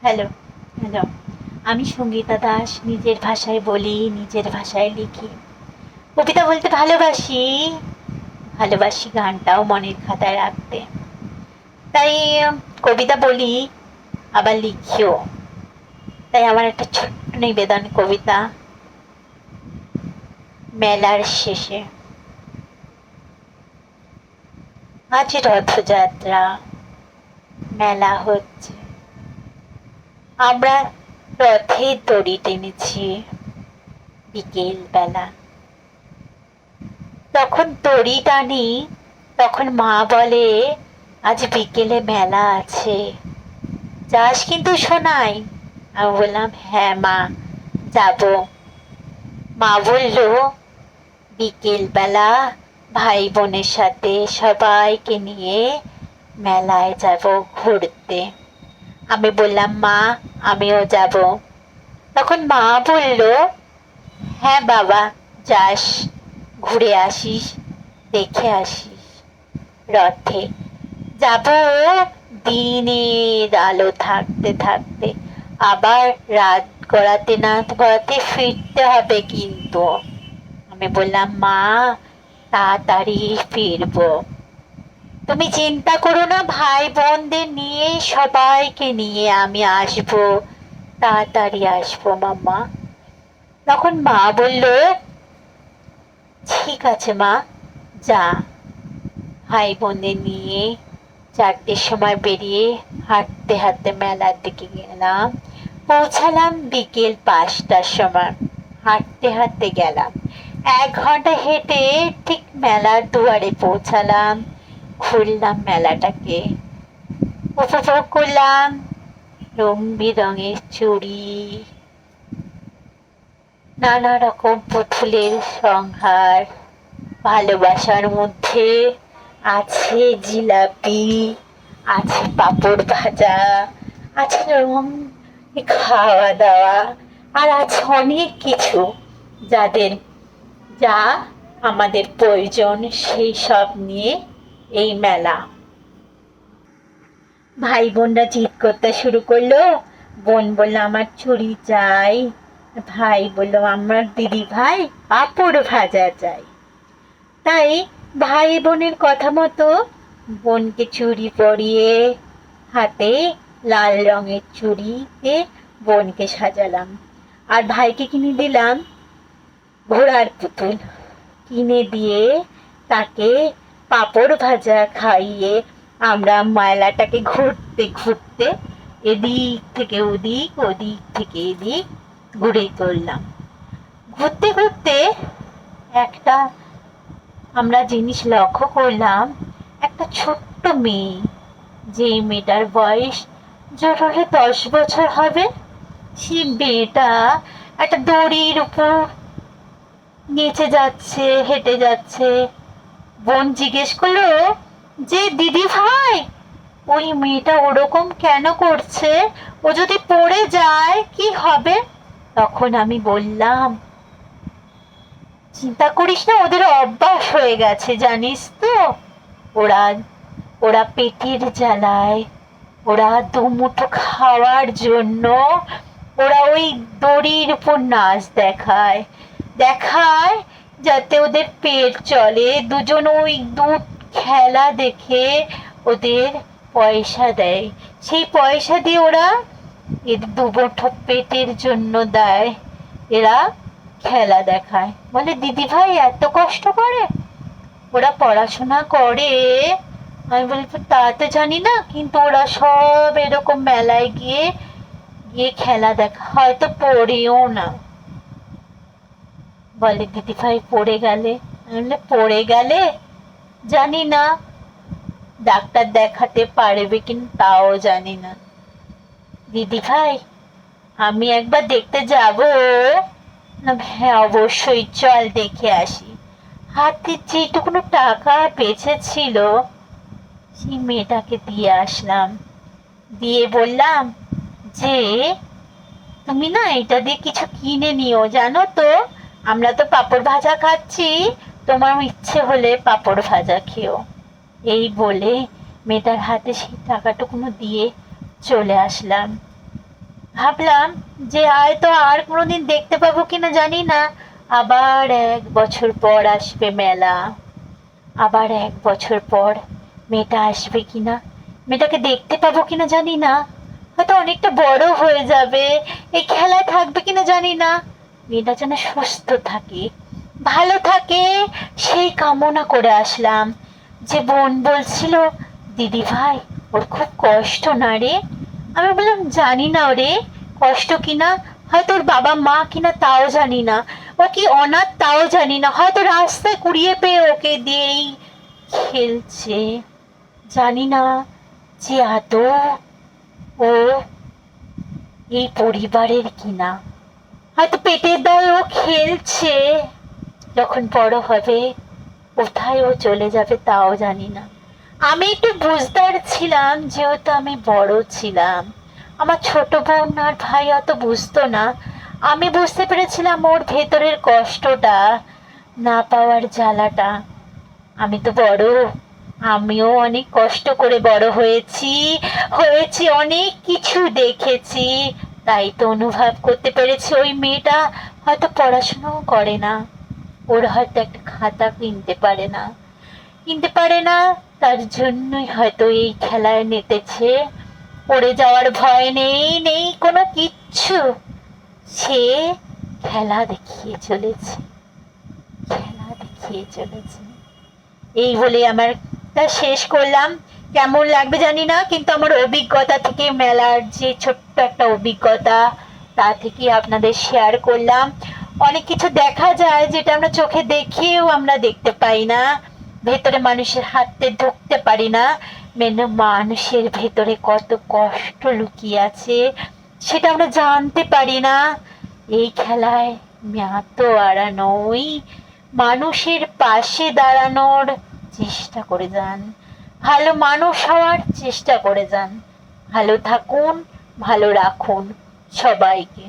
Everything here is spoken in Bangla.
Hello, hello. আমি সঙ্গীতা দাস। নিজের ভাষায় বলি, নিজের ভাষায় লিখি। কবিতা বলতে ভালোবাসি, ভালোবাসি গানটাও মনের খাতায় রাখতে। তাই কবিতা বলি, আবার লিখিও। তাই আমার একটা ছোট্ট নিবেদন কবিতা। মেলার শেষে। আজ রথযাত্রা, মেলা হচ্ছে। আমরা রথের দড়ি টেনেছি বিকেল বেলা। তখন দড়ি টানি, তখন মা বলে আজ বিকেলে মেলা আছে, যাস কিন্তু সোনাই? আমি বললাম হ্যাঁ মা, যাব। মা বলল বিকেল বেলা ভাই বোনের সাথে সবাইকে নিয়ে মেলায় যাব ঘুরতে। আমি বললাম মা, আমিও যাব। তখন মা বলল হ্যাঁ বাবা, যাস, ঘুরে আসিস, দেখে আসিস রথে। যাব দিনের আলো থাকতে থাকতে, আবার রাত গড়াতে না গড়াতে ফিরতে হবে কিন্তু। আমি বললাম মা, তাড়াতাড়ি ফিরবো, তুমি চিন্তা করো না, ভাই বোনদের নিয়ে সবাইকে নিয়ে আমি আসবো, তাড়াতাড়ি আসবো মাম্মা। তখন মা বলল ঠিক আছে মা, যা। ভাই বোনদের নিয়ে 4টের সময় বেরিয়ে হাঁটতে হাঁটতে মেলার দিকে গেলাম। পৌঁছালাম বিকেল 5টার সময়। হাঁটতে হাঁটতে গেলাম, 1 ঘন্টা হেঁটে ঠিক মেলার দুয়ারে পৌঁছালাম। ঘুরলাম মেলাটাকে, উপভোগ করলাম রং বেরঙের চুড়ি, নানা রকম পুতুলের সংহার। ভালোবাসার মধ্যে আছে জিলাপি, আছে পাঁপড় ভাজা, আছে রকম খাওয়া দাওয়া, আর আছে অনেক কিছু যাদের যা আমাদের প্রয়োজন, সেই সব নিয়ে এই মেলা। ভাই বোনরা জিদ করতে শুরু করলো। বোন বলল আমার চুড়ি চাই, ভাই বলল আমার দিদি ভাই পাঁপড় ভাজা চাই। তাই ভাই বোনের কথা মতো বোনকে চুড়ি পরিয়ে, হাতে লাল রঙের চুড়িতে বোনকে সাজালাম। আর ভাইকে কিনে দিলাম ঘোড়ার পুতুল, কিনে দিয়ে তাকে পাঁপড় ভাজা খাইয়ে আমরা মেলাটাকে ঘুরতে ঘুরতে এদিক থেকে ওদিক, ওদিক থেকে এদিক ঘুরে চললাম। ঘুরতে ঘুরতে একটা আমরা জিনিস লক্ষ্য করলাম, একটা ছোট্ট মেয়ে, যে মেয়েটার বয়স জোর হলে 10 বছর হবে, সেই মেয়েটা একটা দড়ির উপর নেচে যাচ্ছে, হেঁটে যাচ্ছে। বোন জিজ্ঞেস করলো যে দিদি ভাই, ওই মেয়েটা ওরকম কেন করছে? ও যদি পড়ে যায় কি হবে? তখন আমি বললাম চিন্তা করিস না, ওদের অভ্যাস হয়ে গেছে জানিস তো। ওরা ওরা পেটের জ্বালায়, ওরা দুমুঠো খাওয়ার জন্য ওরা ওই দড়ির উপর নাচ দেখায় দেখায় যাতে ওদের পেট চলে। দুজন ওই খেলা দেখে ওদের পয়সা দেয়, সেই পয়সা দিয়ে ওরা এর দুমুঠো পেটের জন্য দেয়, এরা খেলা দেখায়। বলে দিদি ভাই এত কষ্ট করে ওরা পড়াশোনা করে? আমি বলি তা তো জানি না, কিন্তু ওরা সব এরকম মেলায় গিয়ে গিয়ে খেলা দেখা, হয়তো পড়েও না। বলে দিদি ভাই পড়ে গেলে? আমি বলি পড়ে গেলে জানি না, ডাক্তার দেখাতে পারবে কিনা তাও জানি না। দিদি ভাই আমি একবার দেখতে যাব? না হ্যাঁ অবশ্যই, চল দেখে আসি। হাতে যেটুকুনো টাকা বেঁচে ছিল সেই মেয়েটাকে দিয়ে আসলাম, দিয়ে বললাম যে তুমি না এটা দিয়ে কিছু কিনে নিও, জানো তো আমরা তো পাঁপড় ভাজা খাচ্ছি, তোমার ইচ্ছে হলে পাঁপড় ভাজা খেও। এই বলে মেয়েটার হাতে সেই টাকাটুকুনো দিয়ে চলে আসলাম। ভাবলাম যে হয়তো আর কোনোদিন দেখতে পাবো কিনা জানি না, আবার 1 বছর পর আসবে মেলা, আবার 1 বছর পর মেয়েটা আসবে কিনা, মেয়েটাকে দেখতে পাবো কিনা জানি না, হয়তো অনেকটা বড় হয়ে যাবে, এই খেলায় থাকবে কিনা জানি না। মেয়েটা যেন সুস্থ থাকে, ভালো থাকে, সেই কামনা করে আসলাম। যে বোন বলছিল, দিদি ভাই ওর খুব কষ্ট না রে? আমি বললাম জানি না রে, কষ্ট কিনা, হয়তো ওর বাবা মা কিনা তাও জানি না, ও কি অনাথ তাও জানি না, হয়তো রাস্তায় কুড়িয়ে পেয়ে ওকে দিয়েই খেলছে। জানি না যে আদৌ ও এই পরিবারের কিনা, হয়তো পেটের দায়ে ও খেলছে, যখন বড় হবে কোথায় ও চলে যাবে তাও জানি না। আমি একটু বুঝদার ছিলাম যেহেতু আমি বড় ছিলাম, আমার ছোট বোন আর ভাই অত বুঝতো না। আমি বুঝতে পেরেছিলাম ওর ভেতরের কষ্টটা, না পাওয়ার জ্বালাটা। আমি তো বড়, আমিও অনেক কষ্ট করে বড় হয়েছি, হয়েছি অনেক কিছু দেখেছি, তাই তো অনুভব করতে পেরেছি ওই মেয়েটা হয়তো পড়াশোনাও করে না, ওর হয়তো একটা খাতা কিনতে পারে না, কিনতে পারে না, তার জন্যই হয়তো এই খেলায় নেতেছে। পড়ে যাওয়ার ভয় নেই, নেই কোনো কিচ্ছু, সে খেলা দেখিয়ে চলেছে, খেলা দেখিয়ে চলেছে। এই বলে আমার তা শেষ করলাম। কেমন লাগবে জানি না, কিন্তু আমার অভিজ্ঞতা থেকে, মেলার যে ছোট্ট একটা অভিজ্ঞতা, তা থেকে আপনাদের শেয়ার করলাম। অনেক কিছু দেখা যায় যেটা আমরা চোখে দেখেও আমরা দেখতে পাই না, ভেতরে মানুষের হাতে ঢুকতে পারি না, মেনে মানুষের ভেতরে কত কষ্ট লুকিয়ে আছে সেটা আমরা জানতে পারি না। এই খেলায় তো আড়া নই, মানুষের পাশে দাঁড়ানোর চেষ্টা করে যান, ভালো মানুষ হওয়ার চেষ্টা করে যান। ভালো থাকুন, ভালো রাখুন সবাইকে।